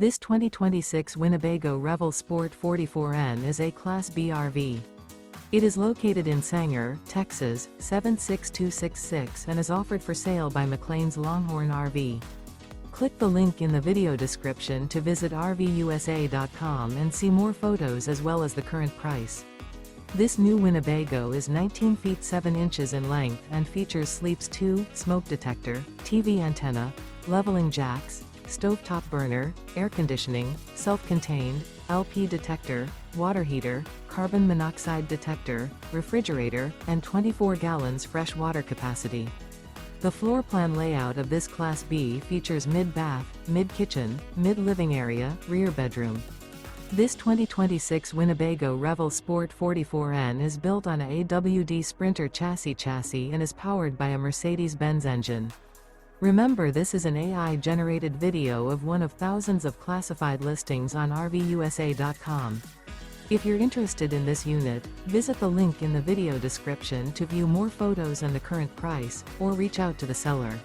This 2026 Winnebago Revel Sport 44N is a Class B RV. It is located in Sanger, Texas, 76266 and is offered for sale by McClain's Longhorn RV. Click the link in the video description to visit RVUSA.com and see more photos as well as the current price. This new Winnebago is 19 feet 7 inches in length and features sleeps 2, smoke detector, TV antenna, leveling jacks, stovetop burner, air conditioning, self-contained, LP detector, water heater, carbon monoxide detector, refrigerator, and 24 gallons fresh water capacity. The floor plan layout of this Class B features mid-bath, mid-kitchen, mid-living area, rear bedroom. This 2026 Winnebago Revel Sport 44N is built on a AWD Sprinter chassis and is powered by a Mercedes-Benz engine. Remember, this is an AI-generated video of one of thousands of classified listings on RVUSA.com. If you're interested in this unit, visit the link in the video description to view more photos and the current price, or reach out to the seller.